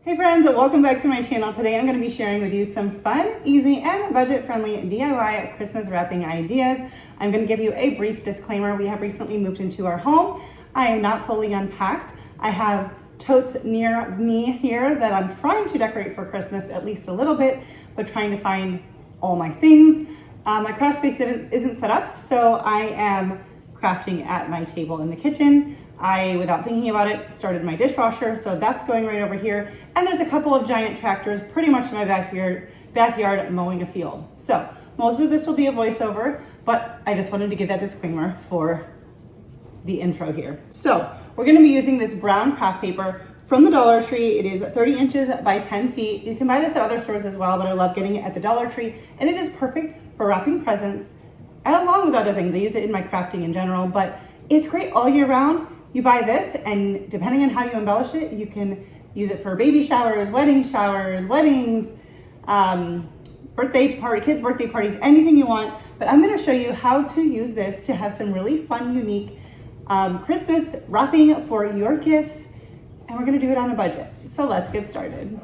Hey friends, welcome back to my channel. Today I'm going to be sharing with you some fun, easy, and budget-friendly DIY Christmas wrapping ideas. I'm going to give you a brief disclaimer. We have recently moved into our home. I am not fully unpacked. I have totes near me here that I'm trying to decorate for Christmas at least a little bit, but trying to find all my things. My craft space isn't set up, so I am crafting at my table in the kitchen. I, without thinking about it, started my dishwasher, so that's going right over here. And there's a couple of giant tractors pretty much in my backyard mowing a field. So most of this will be a voiceover, but I just wanted to give that disclaimer for the intro here. So we're gonna be using this brown craft paper from the Dollar Tree. It is 30 inches by 10 feet. You can buy this at other stores as well, but I love getting it at the Dollar Tree, and it is perfect for wrapping presents, and along with other things. I use it in my crafting in general, but it's great all year round. You buy this, and depending on how you embellish it, you can use it for baby showers, weddings, kids' birthday parties, anything you want. But I'm gonna show you how to use this to have some really fun, unique Christmas wrapping for your gifts, and we're gonna do it on a budget. So let's get started.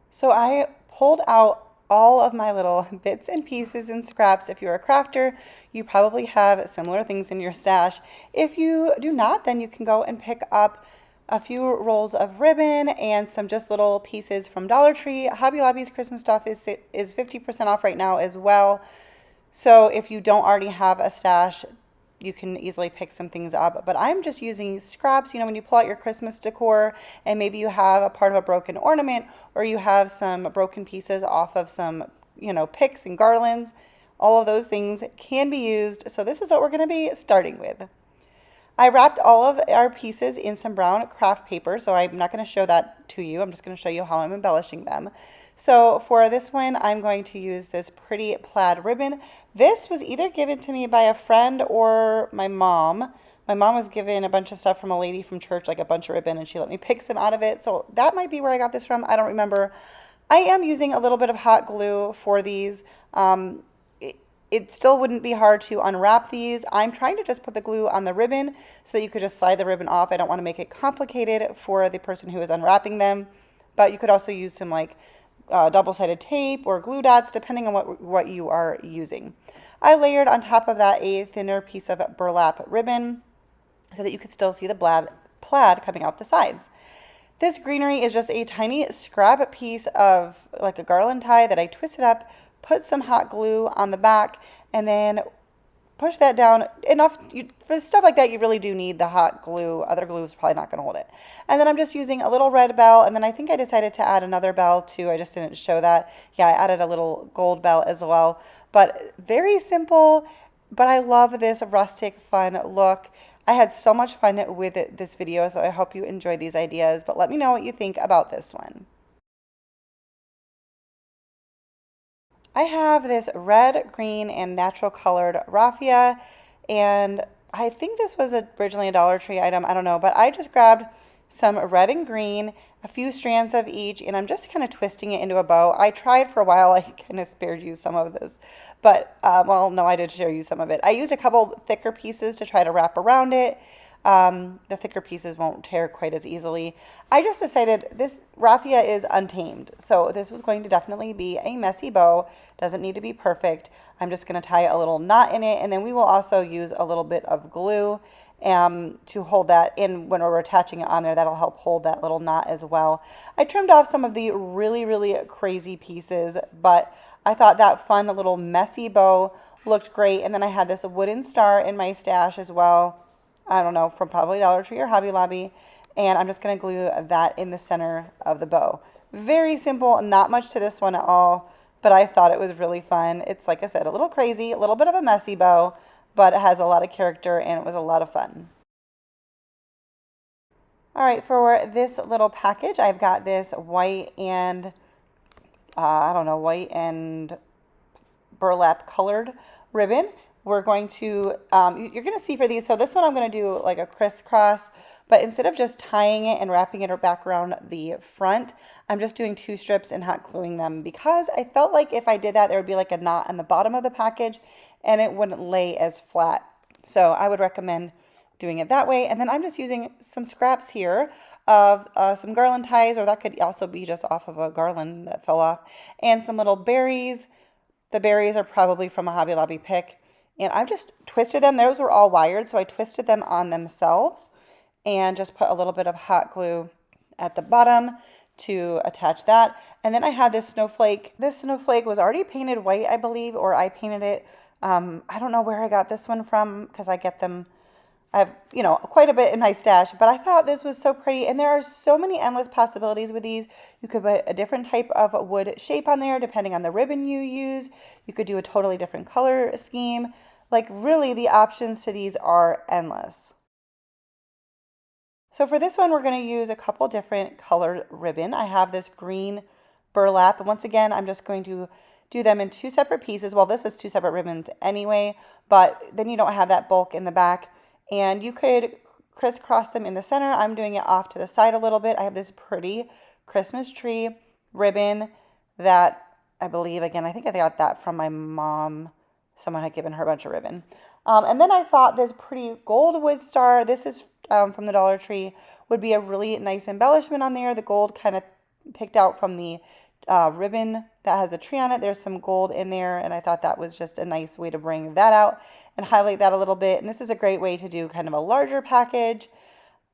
So I pulled out all of my little bits and pieces and scraps. If you're a crafter, you probably have similar things in your stash. If you do not, then you can go and pick up a few rolls of ribbon and some just little pieces from Dollar Tree. Hobby Lobby's Christmas stuff is 50% off right now as well. So if you don't already have a stash, you can easily pick some things up, but I'm just using scraps. You know, when you pull out your Christmas decor and maybe you have a part of a broken ornament, or you have some broken pieces off of some, picks and garlands, all of those things can be used. So this is what we're going to be starting with. I wrapped all of our pieces in some brown craft paper, so I'm not going to show that to you. I'm just going to show you how I'm embellishing them. So for this one, I'm going to use this pretty plaid ribbon. This was either given to me by a friend or my mom. My mom was given a bunch of stuff from a lady from church, like a bunch of ribbon, and she let me pick some out of it. So that might be where I got this from. I don't remember. I am using a little bit of hot glue for these. It still wouldn't be hard to unwrap these. I'm trying to just put the glue on the ribbon so that you could just slide the ribbon off. I don't want to make it complicated for the person who is unwrapping them, but you could also use some double-sided tape or glue dots, depending on what you are using. I layered on top of that a thinner piece of burlap ribbon so that you could still see the plaid coming out the sides. This greenery is just a tiny scrap piece of like a garland tie that I twisted up, put some hot glue on the back, and then push that down enough. For stuff like that, you really do need the hot glue. Other glue is probably not going to hold it. And then I'm just using a little red bell, and then I think I decided to add another bell too. I just didn't show that. Yeah, I added a little gold bell as well. But very simple, but I love this rustic fun look. I had so much fun with this video, so I hope you enjoyed these ideas, but let me know what you think about this one. I have this red, green, and natural colored raffia, and I think this was originally a Dollar Tree item, I don't know, but I just grabbed some red and green, a few strands of each, and I'm just kind of twisting it into a bow. I tried for a while. I kind of spared you some of this, but, well, no, I did share you some of it. I used a couple thicker pieces to try to wrap around it. The thicker pieces won't tear quite as easily. I just decided this raffia is untamed, so this was going to definitely be a messy bow. Doesn't need to be perfect. I'm just going to tie a little knot in it, and then we will also use a little bit of glue to hold that in when we're attaching it on there. That'll help hold that little knot as well. I trimmed off some of the really, really crazy pieces, but I thought that fun little messy bow looked great. And then I had this wooden star in my stash as well. I don't know, from probably Dollar Tree or Hobby Lobby. And I'm just going to glue that in the center of the bow. Very simple, not much to this one at all, but I thought it was really fun. It's, like I said, a little crazy, a little bit of a messy bow, but it has a lot of character and it was a lot of fun. All right, for this little package, I've got this white and, white and burlap colored ribbon. We're going to, you're going to see for these, so this one I'm going to do like a crisscross, but instead of just tying it and wrapping it back around the front, I'm just doing 2 strips and hot gluing them because I felt like if I did that, there would be like a knot on the bottom of the package and it wouldn't lay as flat. So I would recommend doing it that way. And then I'm just using some scraps here of some garland ties, or that could also be just off of a garland that fell off, and some little berries. The berries are probably from a Hobby Lobby pick. And I've just twisted them. Those were all wired, so I twisted them on themselves and just put a little bit of hot glue at the bottom to attach that. And then I had this snowflake. This snowflake was already painted white, I believe, or I painted it. I don't know where I got this one from because I get them, I have, quite a bit in my stash, but I thought this was so pretty. And there are so many endless possibilities with these. You could put a different type of wood shape on there depending on the ribbon you use. You could do a totally different color scheme. Like really, the options to these are endless. So for this one, we're going to use a couple different colored ribbon. I have this green burlap. And once again, I'm just going to do them in 2 separate pieces. Well, this is 2 separate ribbons anyway, but then you don't have that bulk in the back. And you could crisscross them in the center. I'm doing it off to the side a little bit. I have this pretty Christmas tree ribbon that I believe, again, I think I got that from my mom. Someone had given her a bunch of ribbon. And then I thought this pretty gold wood star, this is from the Dollar Tree, would be a really nice embellishment on there. The gold kind of picked out from the ribbon that has a tree on it. There's some gold in there, and I thought that was just a nice way to bring that out and highlight that a little bit. And this is a great way to do kind of a larger package,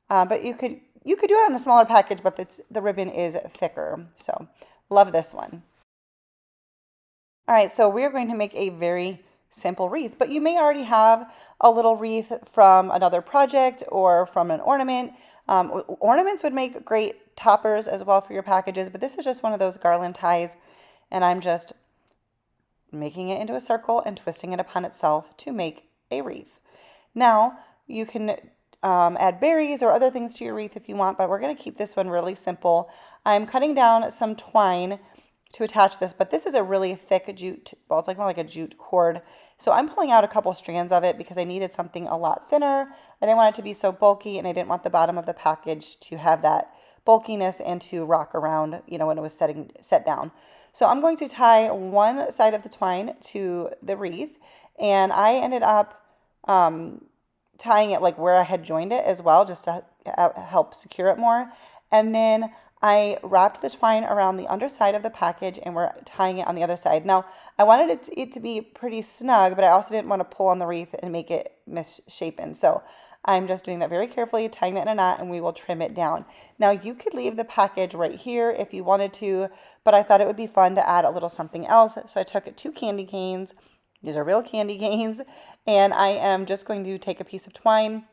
but you could do it on a smaller package, but the ribbon is thicker. So love this one. All right, so we're going to make a very simple wreath, but you may already have a little wreath from another project or from an ornament. Ornaments would make great toppers as well for your packages, but this is just one of those garland ties, and I'm just making it into a circle and twisting it upon itself to make a wreath. Now, you can add berries or other things to your wreath if you want, but we're going to keep this one really simple. I'm cutting down some twine to attach this, but this is a really thick jute, well, it's like more like a jute cord. So I'm pulling out a couple strands of it because I needed something a lot thinner. I didn't want it to be so bulky, and I didn't want the bottom of the package to have that bulkiness and to rock around, when it was set down. So I'm going to tie one side of the twine to the wreath, and I ended up tying it like where I had joined it as well, just to help secure it more. And then I wrapped the twine around the underside of the package, and we're tying it on the other side. Now, I wanted it to be pretty snug, but I also didn't want to pull on the wreath and make it misshapen. So I'm just doing that very carefully, tying that in a knot, and we will trim it down. Now, you could leave the package right here if you wanted to, but I thought it would be fun to add a little something else. So I took 2 candy canes. These are real candy canes. And I am just going to take a piece of twine,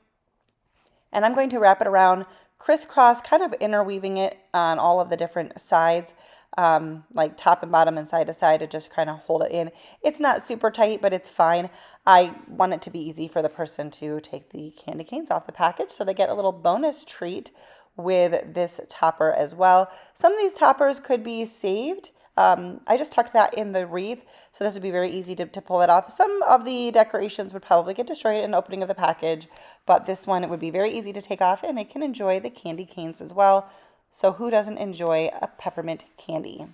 and I'm going to wrap it around crisscross, kind of interweaving it on all of the different sides, like top and bottom and side to side, to just kind of hold it in. It's not super tight, but it's fine. I want it to be easy for the person to take the candy canes off the package, so they get a little bonus treat with this topper as well. Some of these toppers could be saved. I just tucked that in the wreath, so this would be very easy to pull it off. Some of the decorations would probably get destroyed in the opening of the package, but this one, it would be very easy to take off, and they can enjoy the candy canes as well. So who doesn't enjoy a peppermint candy?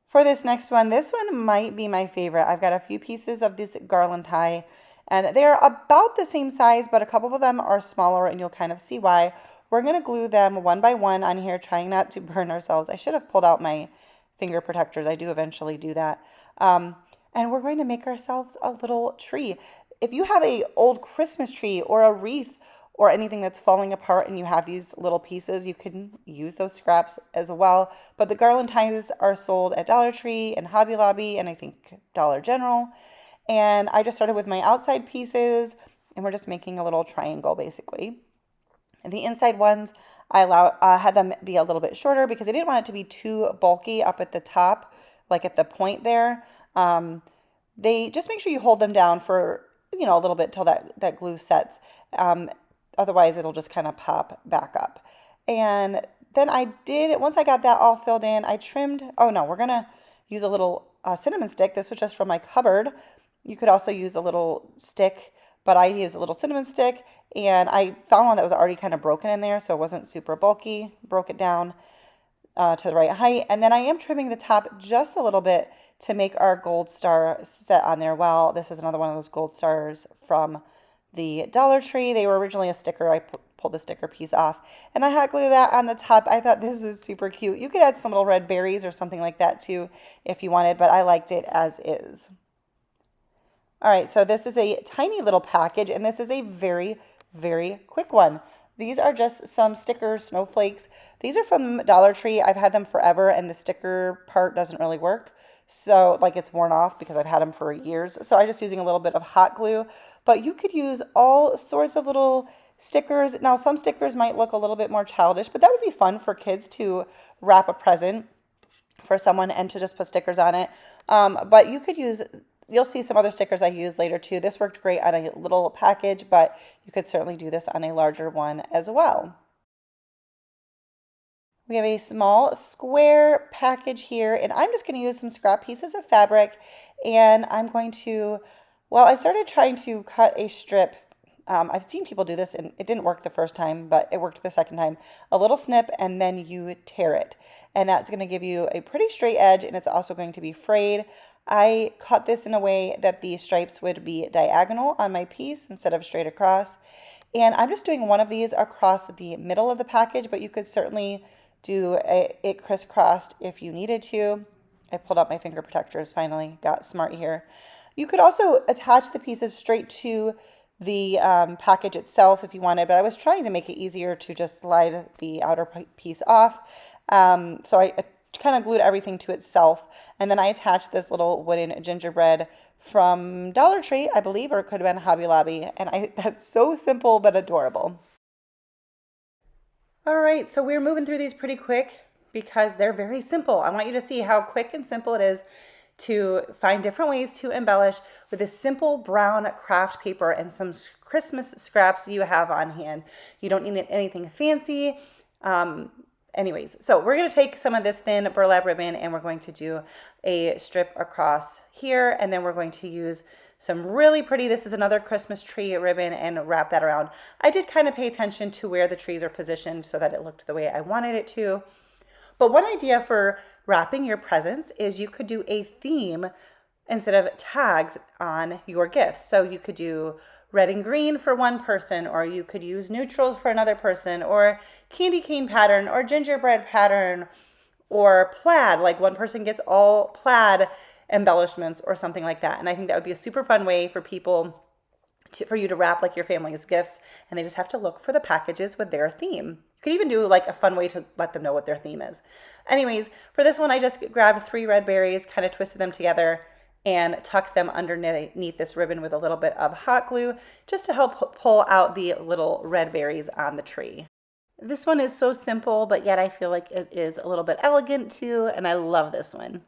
For this next one, this one might be my favorite. I've got a few pieces of this garland tie, and they're about the same size, but a couple of them are smaller, and you'll kind of see why. We're going to glue them one by one on here, trying not to burn ourselves. I should have pulled out my finger protectors. I do eventually do that. And we're going to make ourselves a little tree. If you have an old Christmas tree or a wreath or anything that's falling apart and you have these little pieces, you can use those scraps as well. But the garland ties are sold at Dollar Tree and Hobby Lobby and I think Dollar General. And I just started with my outside pieces, and we're just making a little triangle basically. And the inside ones, I had them be a little bit shorter because I didn't want it to be too bulky up at the top, like at the point there. They just make sure you hold them down for, a little bit till that glue sets. Otherwise, it'll just kind of pop back up. And then once I got that all filled in, I trimmed, we're going to use a little cinnamon stick. This was just from my cupboard. You could also use a little stick, but I used a little cinnamon stick, and I found one that was already kind of broken in there, so it wasn't super bulky. Broke it down to the right height. And then I am trimming the top just a little bit to make our gold star set on there. Well, this is another one of those gold stars from the Dollar Tree. They were originally a sticker. I pull the sticker piece off. And I hot glue that on the top. I thought this was super cute. You could add some little red berries or something like that too if you wanted, but I liked it as is. All right, so this is a tiny little package, and this is a very, very quick one. These are just some stickers, snowflakes. These are from Dollar Tree. I've had them forever, and the sticker part doesn't really work. So, like, it's worn off because I've had them for years. So I'm just using a little bit of hot glue. But you could use all sorts of little stickers. Now, some stickers might look a little bit more childish, but that would be fun for kids to wrap a present for someone and to just put stickers on it. But you could use, you'll see some other stickers I use later too. This worked great on a little package, but you could certainly do this on a larger one as well. We have a small square package here, and I'm just going to use some scrap pieces of fabric, and I'm going to, well, I started trying to cut a strip. I've seen people do this, and it didn't work the first time, but it worked the second time. A little snip, and then you tear it, and that's going to give you a pretty straight edge, and it's also going to be frayed. I cut this in a way that the stripes would be diagonal on my piece instead of straight across. And I'm just doing one of these across the middle of the package, but you could certainly do it crisscrossed if you needed to. I pulled out my finger protectors, finally got smart here. You could also attach the pieces straight to the package itself if you wanted, but I was trying to make it easier to just slide the outer piece off. So I kind of glued everything to itself, and then I attached this little wooden gingerbread from Dollar Tree, I believe, or it could have been Hobby Lobby, and that's so simple but adorable. All right, so we're moving through these pretty quick because they're very simple. I want you to see how quick and simple it is to find different ways to embellish with this simple brown craft paper and some Christmas scraps you have on hand. You don't need anything fancy. Anyways, so we're going to take some of this thin burlap ribbon and we're going to do a strip across here, and then we're going to use some really pretty, this is another Christmas tree ribbon, and wrap that around. I did kind of pay attention to where the trees are positioned so that it looked the way I wanted it to. But one idea for wrapping your presents is you could do a theme instead of tags on your gifts. So you could do red and green for one person, or you could use neutrals for another person, or candy cane pattern, or gingerbread pattern, or plaid, like one person gets all plaid embellishments or something like that. And I think that would be a super fun way for people for you to wrap like your family's gifts, and they just have to look for the packages with their theme. You could even do like a fun way to let them know what their theme is. Anyways, for this one, I just grabbed 3 red berries, kind of twisted them together, and tucked them underneath this ribbon with a little bit of hot glue just to help pull out the little red berries on the tree. This one is so simple, but yet I feel like it is a little bit elegant too, and I love this one.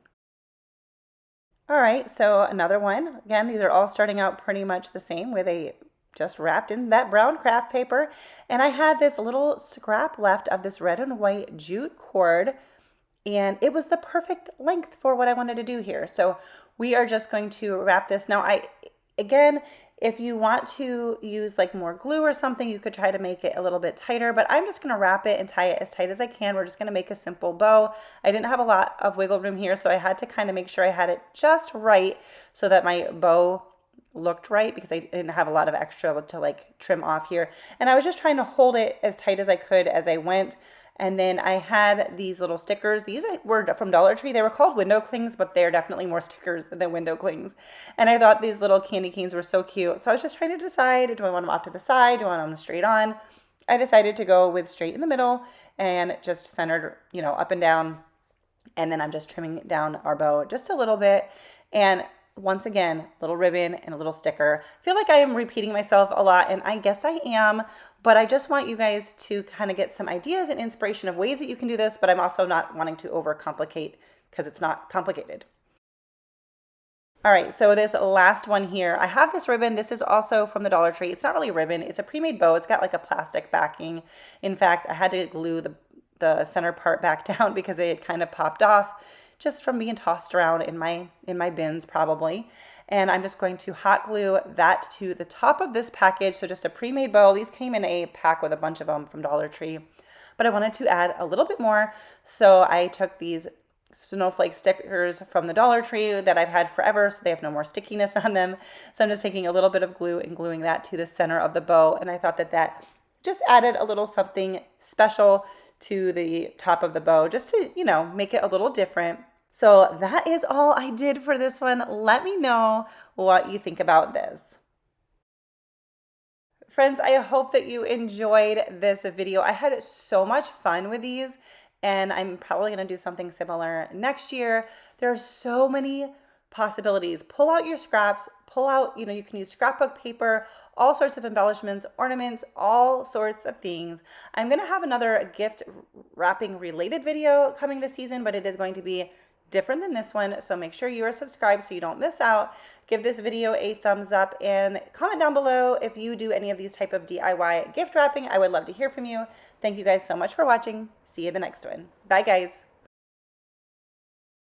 All right, so another one. Again, these are all starting out pretty much the same, where they just wrapped in that brown craft paper. And I had this little scrap left of this red and white jute cord, and it was the perfect length for what I wanted to do here. So we are just going to wrap this. Now, again, if you want to use like more glue or something, you could try to make it a little bit tighter, but I'm just going to wrap it and tie it as tight as I can. We're just going to make a simple bow. I didn't have a lot of wiggle room here, so I had to kind of make sure I had it just right so that my bow looked right, because I didn't have a lot of extra to like trim off here. And I was just trying to hold it as tight as I could as I went. And then I had these little stickers. These were from Dollar Tree. They were called window clings, but they're definitely more stickers than window clings. And I thought these little candy canes were so cute. So I was just trying to decide, do I want them off to the side? Do I want them straight on? I decided to go with straight in the middle and just centered, up and down. And then I'm just trimming down our bow just a little bit. And once again, little ribbon and a little sticker. I feel like I am repeating myself a lot, and I guess I am, but I just want you guys to kind of get some ideas and inspiration of ways that you can do this, but I'm also not wanting to overcomplicate because it's not complicated. All right, so this last one here, I have this ribbon. This is also from the Dollar Tree. It's not really a ribbon. It's a pre-made bow. It's got like a plastic backing. In fact, I had to glue the center part back down because it had kind of popped off just from being tossed around in my bins probably. And I'm just going to hot glue that to the top of this package. So just a pre-made bow. These came in a pack with a bunch of them from Dollar Tree, but I wanted to add a little bit more. So I took these snowflake stickers from the Dollar Tree that I've had forever, so they have no more stickiness on them. So I'm just taking a little bit of glue and gluing that to the center of the bow. And I thought that just added a little something special to the top of the bow just to, make it a little different. So that is all I did for this one. Let me know what you think about this. Friends, I hope that you enjoyed this video. I had so much fun with these, and I'm probably going to do something similar next year. There are so many possibilities. Pull out your scraps, pull out, you can use scrapbook paper, all sorts of embellishments, ornaments, all sorts of things. I'm going to have another gift wrapping related video coming this season, but it is going to be different than this one, so make sure you are subscribed so you don't miss out. Give this video a thumbs up and comment down below if you do any of these type of DIY gift wrapping. I would love to hear from you. Thank you guys so much for watching. See you in the next one. Bye guys.